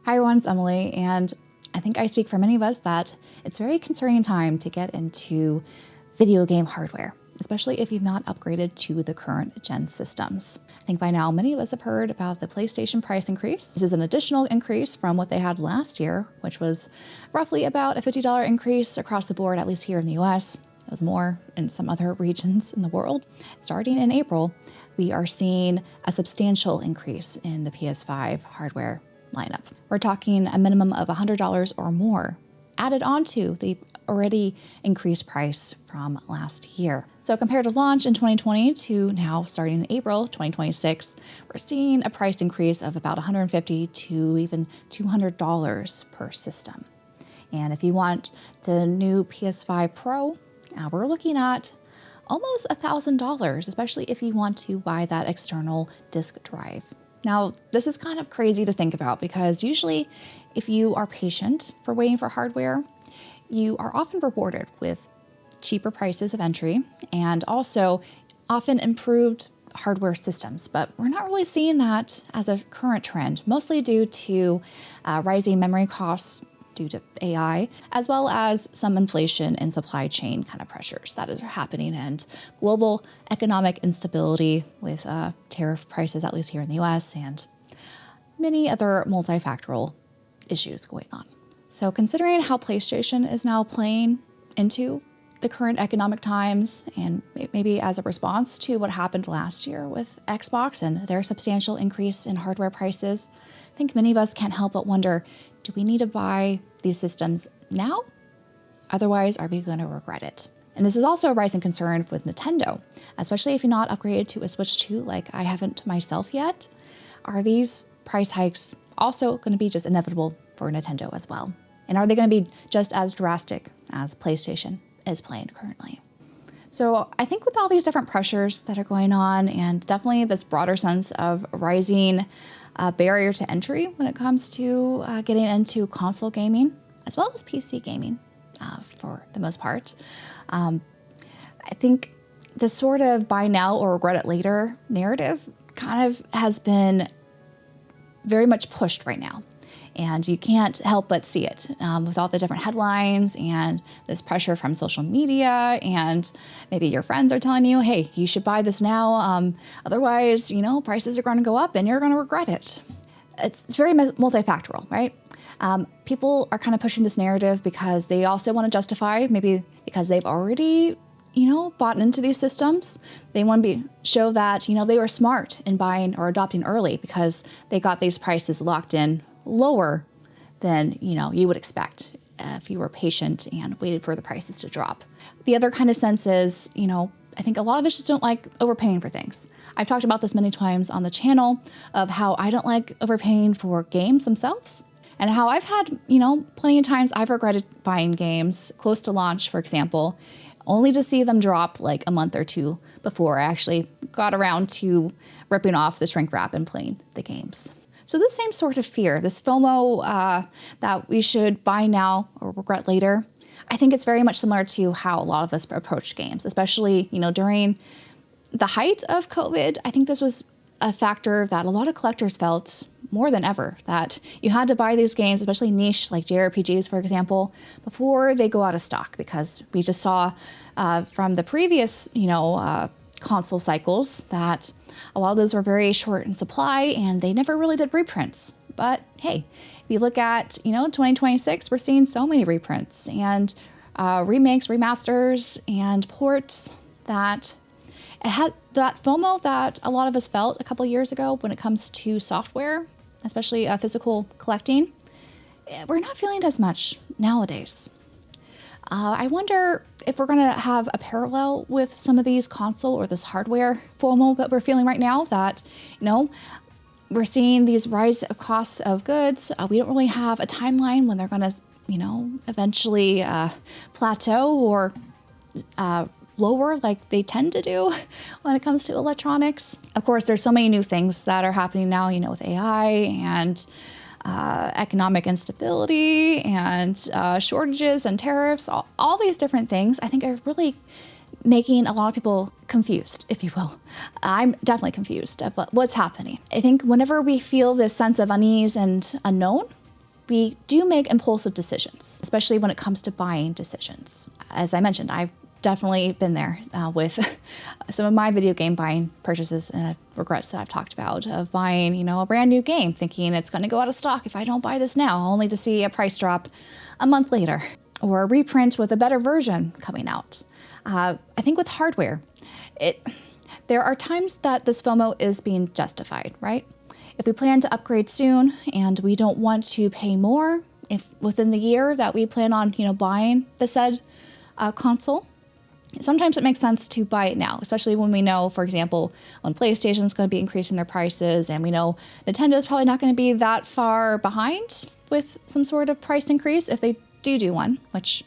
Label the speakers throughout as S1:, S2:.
S1: Hi everyone, it's Emily, and I think I speak for many of us that it's a very concerning time to get into video game hardware, especially if you've not upgraded to the current gen systems. I think by now many of us have heard about the PlayStation price increase. This is an additional increase from what they had last year, which was roughly about a $50 increase across the board, at least here in the US. It was more in some other regions in the world. Starting in April, we are seeing a substantial increase in the PS5 hardware lineup. We're talking a minimum of $100 or more added onto the already increased price from last year. So compared to launch in 2020 to now starting in April 2026, we're seeing a price increase of about $150 to even $200 per system. And if you want the new PS5 Pro, we're looking at almost $1,000, especially if you want to buy that external disk drive. Now, this is kind of crazy to think about because usually if you are patient for waiting for hardware, you are often rewarded with cheaper prices of entry and also often improved hardware systems. But we're not really seeing that as a current trend, mostly due to rising memory costs due to AI, as well as some inflation and supply chain kind of pressures that is happening and global economic instability with tariff prices, at least here in the US, and many other multifactorial issues going on. So considering how PlayStation is now playing into the current economic times and maybe as a response to what happened last year with Xbox and their substantial increase in hardware prices, I think many of us can't help but wonder, do we need to buy these systems now? Otherwise, are we going to regret it? And this is also a rising concern with Nintendo, especially if you're not upgraded to a Switch 2 like I haven't myself yet. Are these price hikes also going to be just inevitable for Nintendo as well? And are they going to be just as drastic as PlayStation is playing currently? So I think with all these different pressures that are going on and definitely this broader sense of rising barrier to entry when it comes to getting into console gaming, as well as PC gaming for the most part. I think the sort of buy now or regret it later narrative kind of has been very much pushed right now. And you can't help but see it with all the different headlines and this pressure from social media, and maybe your friends are telling you, hey, you should buy this now. Otherwise, prices are going to go up and you're going to regret it. It's very multifactorial, right? People are kind of pushing this narrative because they also want to justify, maybe because they've already bought into these systems. They want to show that, they were smart in buying or adopting early because they got these prices locked in lower than, you would expect if you were patient and waited for the prices to drop. The other kind of sense is, I think a lot of us just don't like overpaying for things. I've talked about this many times on the channel of how I don't like overpaying for games themselves and how I've had, plenty of times I've regretted buying games close to launch, for example, only to see them drop like a month or two before I actually got around to ripping off the shrink wrap and playing the games. So this same sort of fear, this FOMO that we should buy now or regret later, I think it's very much similar to how a lot of us approach games, especially, during the height of COVID. I think this was a factor that a lot of collectors felt more than ever, that you had to buy these games, especially niche like JRPGs, for example, before they go out of stock, because we just saw from the previous, console cycles that a lot of those were very short in supply and they never really did reprints. But hey, if you look at, 2026, we're seeing so many reprints and remakes, remasters, and ports that it had that FOMO that a lot of us felt a couple years ago when it comes to software, especially physical collecting. We're not feeling it as much nowadays. I wonder if we're going to have a parallel with some of these console or this hardware FOMO that we're feeling right now, that, we're seeing these rise of costs of goods. We don't really have a timeline when they're going to, eventually plateau or lower like they tend to do when it comes to electronics. Of course, there's so many new things that are happening now, with AI and economic instability and shortages and tariffs, all these different things, I think are really making a lot of people confused, if you will. I'm definitely confused about what's happening. I think whenever we feel this sense of unease and unknown, we do make impulsive decisions, especially when it comes to buying decisions. As I mentioned, I've definitely been there with some of my video game buying purchases and regrets that I've talked about, of buying, a brand new game, thinking it's going to go out of stock if I don't buy this now, only to see a price drop a month later, or a reprint with a better version coming out. I think with hardware, there are times that this FOMO is being justified, right? If we plan to upgrade soon and we don't want to pay more if within the year that we plan on, buying the said console, sometimes it makes sense to buy it now, especially when we know, for example, when PlayStation's going to be increasing their prices, and we know Nintendo's probably not going to be that far behind with some sort of price increase if they do one, which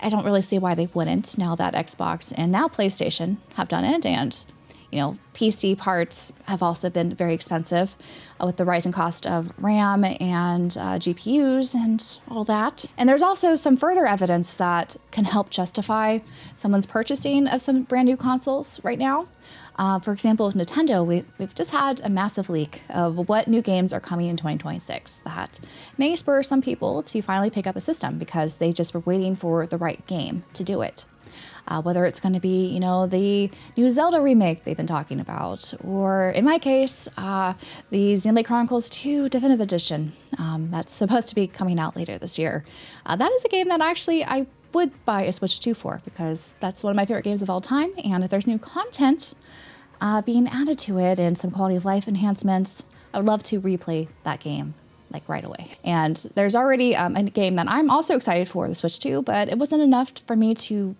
S1: I don't really see why they wouldn't, now that Xbox and now PlayStation have done it. And PC parts have also been very expensive with the rising cost of RAM and GPUs and all that. And there's also some further evidence that can help justify someone's purchasing of some brand new consoles right now. For example, with Nintendo, we've just had a massive leak of what new games are coming in 2026 that may spur some people to finally pick up a system because they just were waiting for the right game to do it. Whether it's going to be, the new Zelda remake they've been talking about, or in my case, the Xenoblade Chronicles 2 Definitive Edition that's supposed to be coming out later this year. That is a game that actually I would buy a Switch 2 for, because that's one of my favorite games of all time, and if there's new content being added to it and some quality of life enhancements, I would love to replay that game right away. And there's already a game that I'm also excited for, the Switch 2, but it wasn't enough for me to,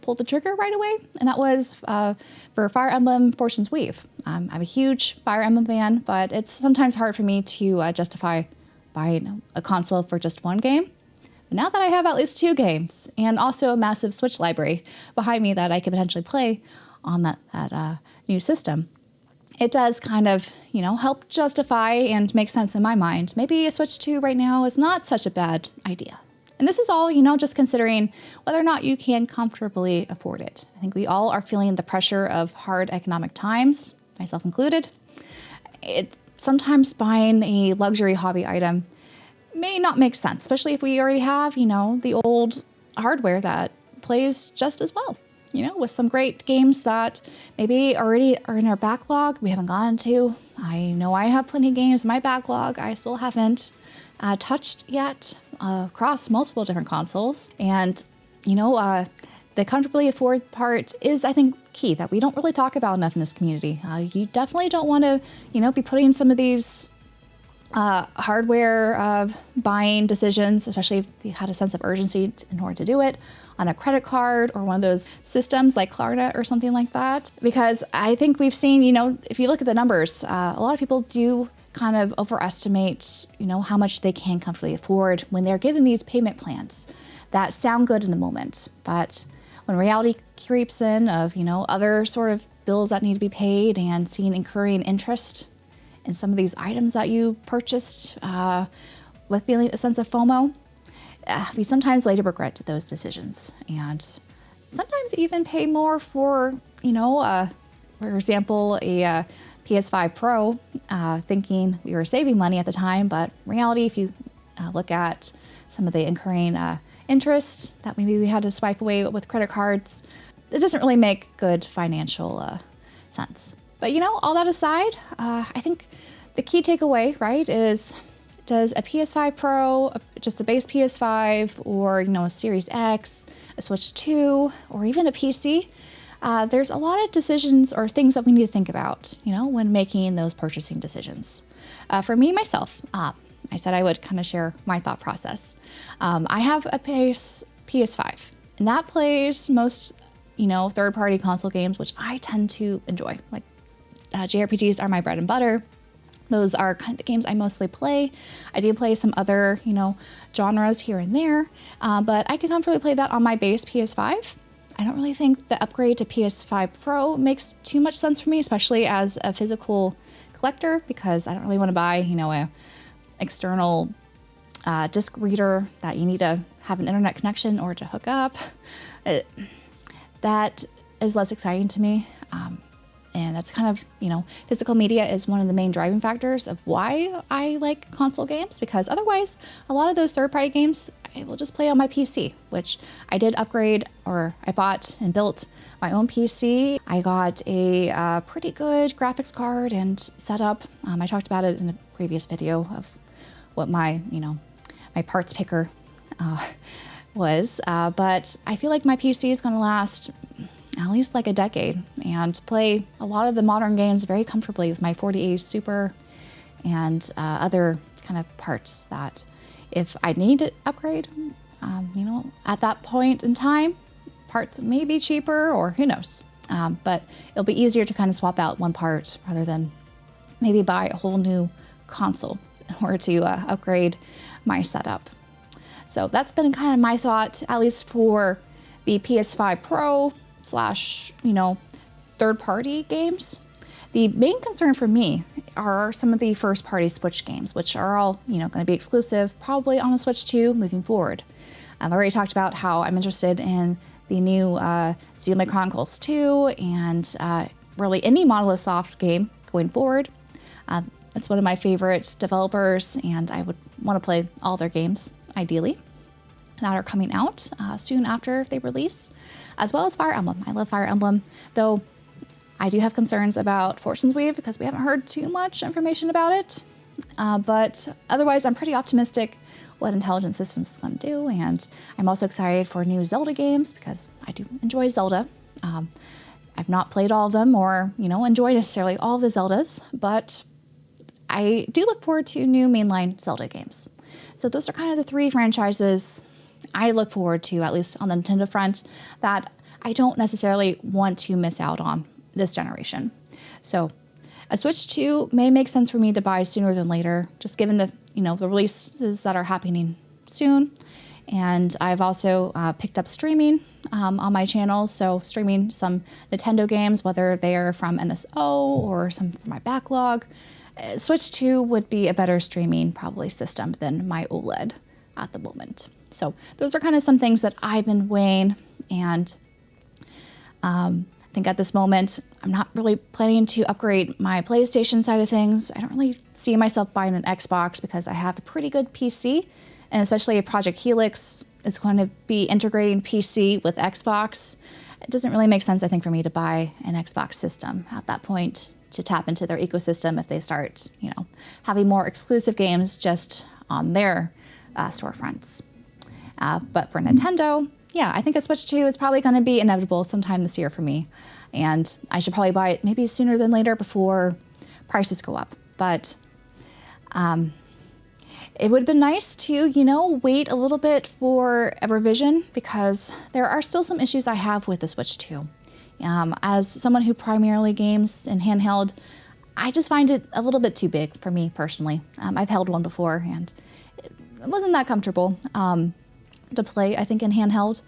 S1: pull the trigger right away. And that was for Fire Emblem Fortune's Weave. I'm a huge Fire Emblem fan, but it's sometimes hard for me to justify buying a console for just one game. But now that I have at least 2 games and also a massive Switch library behind me that I could potentially play on that new system, it does kind of, help justify and make sense in my mind. Maybe a Switch 2 right now is not such a bad idea. And this is all, just considering whether or not you can comfortably afford it. I think we all are feeling the pressure of hard economic times, myself included. Sometimes buying a luxury hobby item may not make sense, especially if we already have, the old hardware that plays just as well. With some great games that maybe already are in our backlog we haven't gotten to. I know I have plenty of games in my backlog I still haven't touched yet across multiple different consoles. And, the comfortably afford part is, I think, key that we don't really talk about enough in this community. You definitely don't want to, be putting some of these hardware buying decisions, especially if you had a sense of urgency in order to do it, on a credit card or one of those systems like Klarna or something like that. Because I think we've seen, if you look at the numbers, a lot of people do kind of overestimate, how much they can comfortably afford when they're given these payment plans that sound good in the moment. But when reality creeps in of, other sort of bills that need to be paid and seeing incurring interest in some of these items that you purchased with feeling a sense of FOMO, we sometimes later regret those decisions, and sometimes even pay more for, for example, a PS5 Pro, thinking we were saving money at the time, but in reality, if you look at some of the incurring interest that maybe we had to swipe away with credit cards, it doesn't really make good financial sense. But, all that aside, I think the key takeaway, right, is does a PS5 Pro, just the base PS5, or, a Series X, a Switch 2, or even a PC, there's a lot of decisions or things that we need to think about, when making those purchasing decisions. For me, myself, I said I would kind of share my thought process. I have a PS5, and that plays most, third-party console games, which I tend to enjoy. Like, JRPGs are my bread and butter. Those are kind of the games I mostly play. I do play some other, genres here and there, but I can comfortably play that on my base PS5. I don't really think the upgrade to PS5 Pro makes too much sense for me, especially as a physical collector, because I don't really want to buy, a external disc reader that you need to have an internet connection or to hook up. That is less exciting to me. And that's kind of, physical media is one of the main driving factors of why I like console games, because otherwise a lot of those third-party games I will just play on my PC, which I did upgrade, or I bought and built my own PC. I got a pretty good graphics card and setup. I talked about it in a previous video of what my, my parts picker was, but I feel like my PC is going to last at least like a decade and play a lot of the modern games very comfortably with my 4080 Super and other kind of parts that if I need to upgrade, at that point in time, parts may be cheaper or who knows. But it'll be easier to kind of swap out one part rather than maybe buy a whole new console in order to upgrade my setup. So that's been kind of my thought, at least for the PS5 Pro / third-party games. The main concern for me are some of the first-party Switch games, which are all, going to be exclusive, probably on the Switch 2 moving forward. I've already talked about how I'm interested in the new Xenoblade Chronicles 2 and really any Monolith Soft game going forward. It's one of my favorite developers, and I would want to play all their games, ideally, that are coming out soon after they release, as well as Fire Emblem. I love Fire Emblem, though I do have concerns about Fortune's Weave because we haven't heard too much information about it. But otherwise, I'm pretty optimistic what Intelligent Systems is going to do, and I'm also excited for new Zelda games because I do enjoy Zelda. I've not played all of them or, enjoy necessarily all of the Zeldas, but I do look forward to new mainline Zelda games. So those are kind of the three franchises I look forward to, at least on the Nintendo front, that I don't necessarily want to miss out on this generation. So a Switch 2 may make sense for me to buy sooner than later, just given the, the releases that are happening soon. And I've also picked up streaming on my channel, so streaming some Nintendo games, whether they are from NSO or some from my backlog. Switch 2 would be a better streaming probably system than my OLED at the moment. So those are kind of some things that I've been weighing, and I think at this moment, I'm not really planning to upgrade my PlayStation side of things. I don't really see myself buying an Xbox because I have a pretty good PC, and especially a Project Helix, it's going to be integrating PC with Xbox. It doesn't really make sense, I think, for me to buy an Xbox system at that point to tap into their ecosystem if they start, having more exclusive games just on their storefronts. But for Nintendo, yeah, I think a Switch 2 is probably going to be inevitable sometime this year for me. And I should probably buy it maybe sooner than later before prices go up. But it would have been nice to, wait a little bit for a revision because there are still some issues I have with the Switch 2. As someone who primarily games in handheld, I just find it a little bit too big for me personally. I've held one before and it wasn't that comfortable to play, I think, in handheld.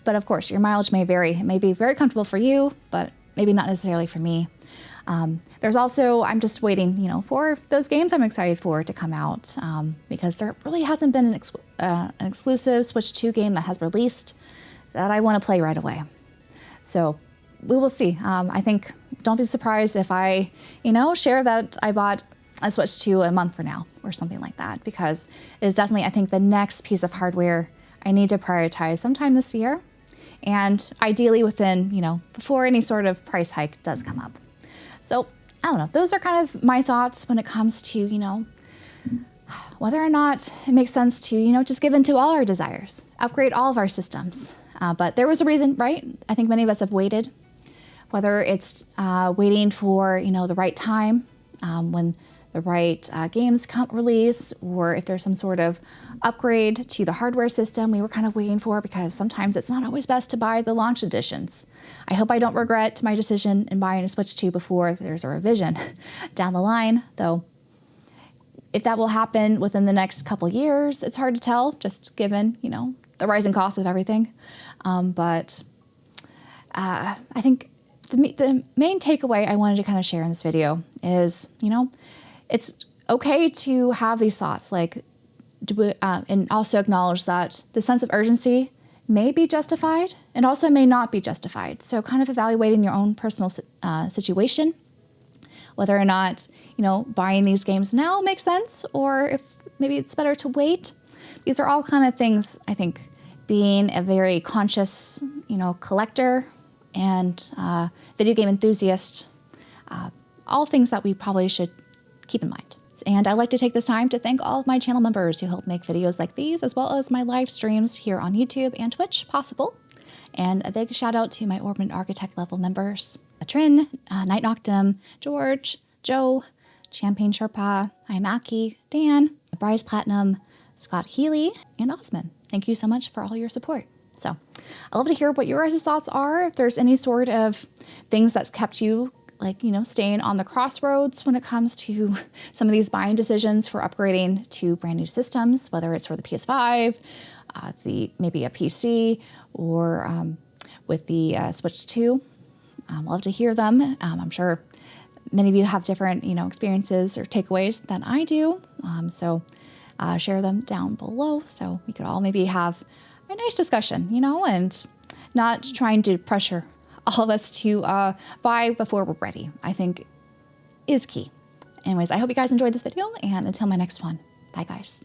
S1: But of course, your mileage may vary. It may be very comfortable for you, but maybe not necessarily for me. There's also, I'm just waiting, for those games I'm excited for to come out because there really hasn't been an exclusive Switch 2 game that has released that I want to play right away. So we will see. I think, don't be surprised if I, share that I bought a Switch 2 a month from now or something like that, because it is definitely, I think, the next piece of hardware I need to prioritize sometime this year, and ideally within, before any sort of price hike does come up. So I don't know. Those are kind of my thoughts when it comes to, whether or not it makes sense to, just give in to all our desires, upgrade all of our systems. But there was a reason, right? I think many of us have waited, whether it's waiting for, the right time when the right games come release, or if there's some sort of upgrade to the hardware system we were kind of waiting for, because sometimes it's not always best to buy the launch editions. I hope I don't regret my decision in buying a Switch 2 before there's a revision down the line, though if that will happen within the next couple years, it's hard to tell, just given, the rising cost of everything. But I think the main takeaway I wanted to kind of share in this video is, it's okay to have these thoughts, and also acknowledge that the sense of urgency may be justified and also may not be justified. So kind of evaluating your own personal situation, whether or not, buying these games now makes sense, or if maybe it's better to wait. These are all kind of things, I think, being a very conscious, collector and video game enthusiast, all things that we probably should keep in mind. And I'd like to take this time to thank all of my channel members who help make videos like these, as well as my live streams here on YouTube and Twitch possible. And a big shout out to my Orbit Architect level members, Trin, Night Noctum, George, Joe, Champagne Sherpa, Imaki, Dan, Bryce Platinum, Scott Healy, and Osman. Thank you so much for all your support. So I'd love to hear what your guys' thoughts are. If there's any sort of things that's kept you staying on the crossroads when it comes to some of these buying decisions for upgrading to brand new systems, whether it's for the PS5, maybe a PC, or with the Switch 2. I'd love to hear them. I'm sure many of you have different, experiences or takeaways than I do. So share them down below so we could all maybe have a nice discussion, and not trying to pressure all of us to buy before we're ready, I think is key. Anyways, I hope you guys enjoyed this video, and until my next one, bye guys.